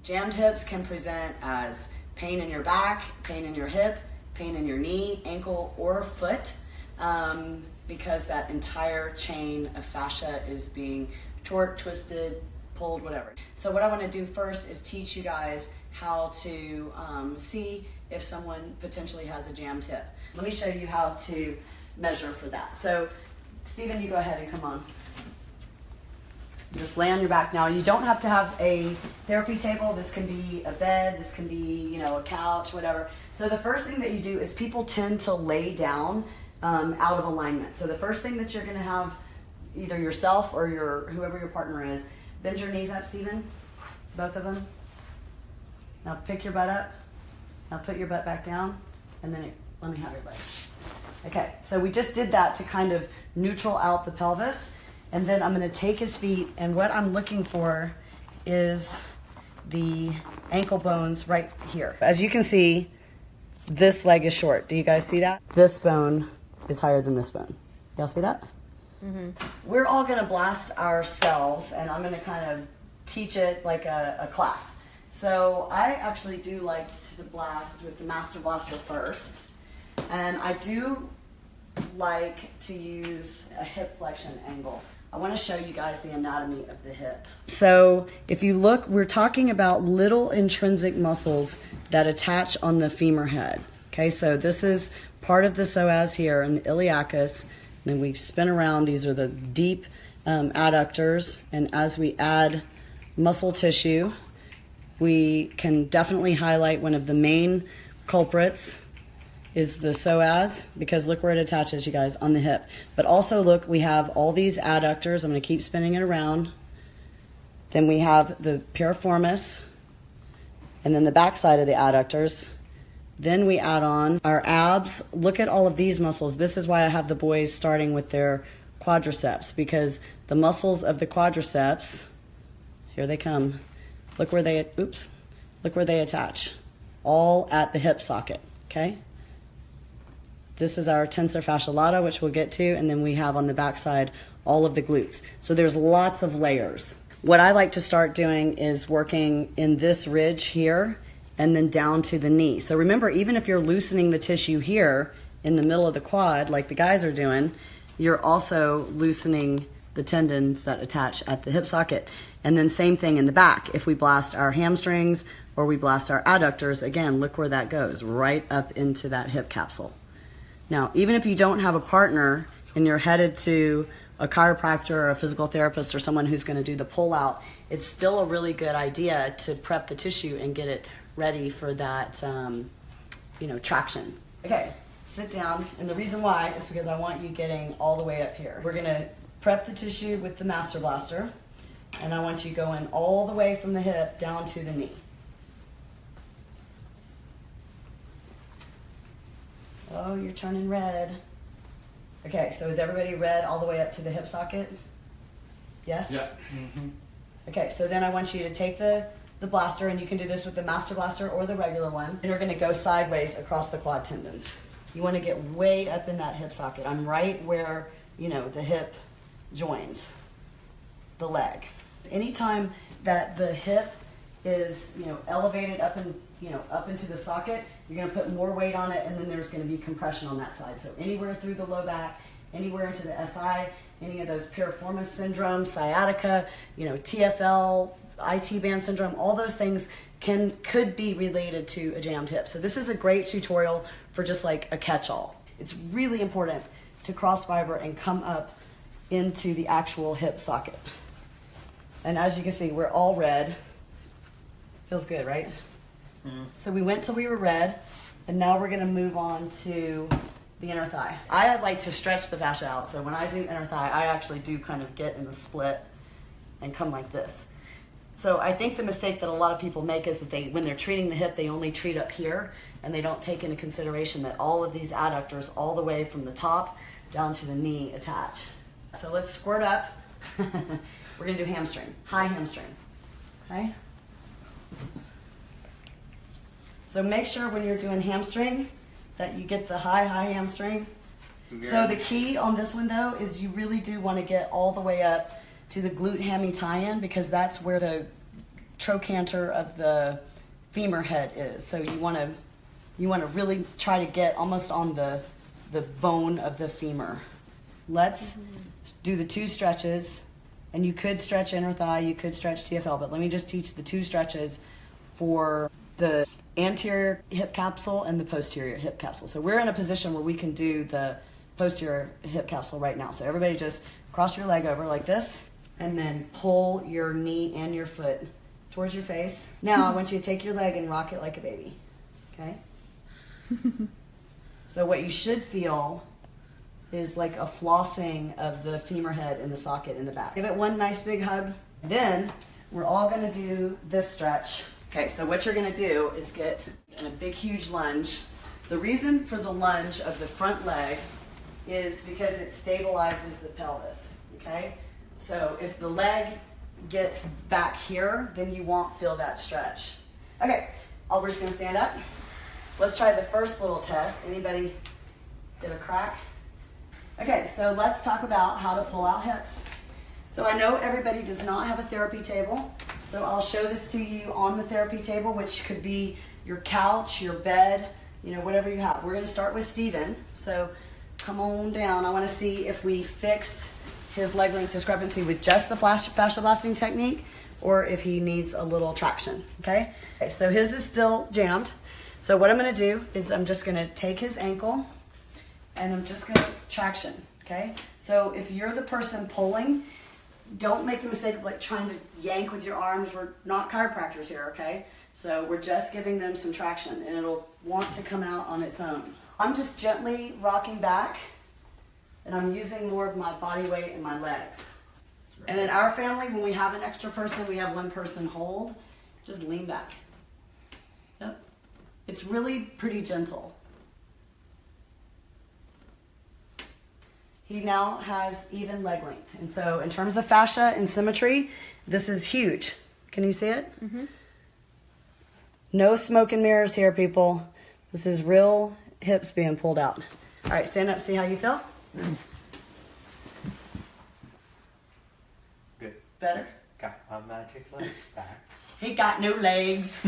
Jammed hips can present as pain in your back, pain in your hip, pain in your knee, ankle, or foot, because that entire chain of fascia is being torqued, twisted, pulled, whatever. So what I want to do first is teach you guys how to see if someone potentially has a jammed hip. Let me show you how to measure for that. So Stephen, you go ahead and come on. Just lay on your back. Now, you don't have to have a therapy table. This can be a bed, this can be, a couch, whatever. So the first thing that you do is people tend to lay down out of alignment. So the first thing that you're gonna have, either yourself or whoever your partner is, bend your knees up, Stephen, both of them. Now pick your butt up. Now put your butt back down, and then let me have your legs. Okay, so we just did that to kind of neutral out the pelvis. And then I'm going to take his feet, and what I'm looking for is the ankle bones right here. As you can see, this leg is short. Do you guys see that? This bone is higher than this bone. Y'all see that? Mm-hmm. We're all going to blast ourselves, and I'm going to kind of teach it like a class. So I actually do like to blast with the Master Blaster first, and I do like to use a hip flexion angle. I want to show you guys the anatomy of the hip. So if you look, we're talking about little intrinsic muscles that attach on the femur head. Okay, so this is part of the psoas here in the iliacus. Then we spin around. These are the deep adductors. And as we add muscle tissue, we can definitely highlight one of the main culprits is the psoas, because look where it attaches, you guys, on the hip. But also look, we have all these adductors. I'm going to keep spinning it around. Then we have the piriformis, and then the back side of the adductors. Then we add on our abs. Look at all of these muscles. This is why I have the boys starting with their quadriceps, because the muscles of the quadriceps, here they come. Look where they, look where they attach. All at the hip socket, okay? This is our tensor fascial lata, which we'll get to, and then we have on the back side all of the glutes. So there's lots of layers. What I like to start doing is working in this ridge here and then down to the knee. So remember, even if you're loosening the tissue here in the middle of the quad, like the guys are doing, you're also loosening the tendons that attach at the hip socket. And then same thing in the back. If we blast our hamstrings or we blast our adductors, again, look where that goes, right up into that hip capsule. Now, even if you don't have a partner and you're headed to a chiropractor or a physical therapist or someone who's going to do the pull out, it's still a really good idea to prep the tissue and get it ready for that, traction. Okay, sit down. And the reason why is because I want you getting all the way up here. We're going to prep the tissue with the Master Blaster, and I want you going all the way from the hip down to the knee. Oh, you're turning red. Okay, so is everybody red all the way up to the hip socket? Yes? Yeah. Mm-hmm. Okay, so then I want you to take the blaster, and you can do this with the Master Blaster or the regular one, and we're going to go sideways across the quad tendons. You want to get way up in that hip socket. I'm right where, the hip joins the leg. Anytime that the hip is, elevated up into the socket, you're going to put more weight on it, and then there's going to be compression on that side. So anywhere through the low back, anywhere into the SI, any of those piriformis syndromes, sciatica, TFL, IT band syndrome, all those things could be related to a jammed hip. So this is a great tutorial for just like a catch-all. It's really important to cross fiber and come up into the actual hip socket. And as you can see, we're all red. Feels good, right? Mm-hmm. So we went till we were red, and now we're going to move on to the inner thigh. I like to stretch the fascia out, so when I do inner thigh, I actually do kind of get in the split and come like this. So I think the mistake that a lot of people make is that when they're treating the hip, they only treat up here, and they don't take into consideration that all of these adductors, all the way from the top down to the knee, attach. So let's squirt up. We're going to do hamstring, high hamstring, okay? So make sure when you're doing hamstring that you get the high hamstring. Yeah. So the key on this one though is you really do want to get all the way up to the glute hammy tie-in, because that's where the trochanter of the femur head is. So you want to really try to get almost on the bone of the femur. Let's do the 2 stretches, and you could stretch inner thigh, you could stretch TFL, but let me just teach the 2 stretches for the anterior hip capsule and the posterior hip capsule. So we're in a position where we can do the posterior hip capsule right now. So everybody just cross your leg over like this, and then pull your knee and your foot towards your face. Now I want you to take your leg and rock it like a baby, okay? So what you should feel is like a flossing of the femur head in the socket in the back. Give it one nice big hug. Then we're all gonna do this stretch. Okay, so what you're gonna do is get in a big, huge lunge. The reason for the lunge of the front leg is because it stabilizes the pelvis, okay? So if the leg gets back here, then you won't feel that stretch. Okay, we're just gonna stand up. Let's try the first little test. Anybody get a crack? Okay, so let's talk about how to pull out hips. So I know everybody does not have a therapy table, so I'll show this to you on the therapy table, which could be your couch, your bed, you know, whatever you have. We're gonna start with Steven. So come on down. I wanna see if we fixed his leg length discrepancy with just the fascial blasting technique, or if he needs a little traction, okay? Okay, so his is still jammed. So what I'm gonna do is I'm just gonna take his ankle and I'm just gonna traction, okay? So if you're the person pulling, don't make the mistake of like trying to yank with your arms. We're not chiropractors here, okay? So we're just giving them some traction, and it'll want to come out on its own. I'm just gently rocking back, and I'm using more of my body weight in my legs. And in our family, when we have an extra person, we have one person hold, just lean back. Yep. It's really pretty gentle. He now has even leg length. And so in terms of fascia and symmetry, this is huge. Can you see it? Mm-hmm. No smoke and mirrors here, people. This is real hips being pulled out. All right, stand up, see how you feel? Good. Better? Got my magic legs back. He got no legs.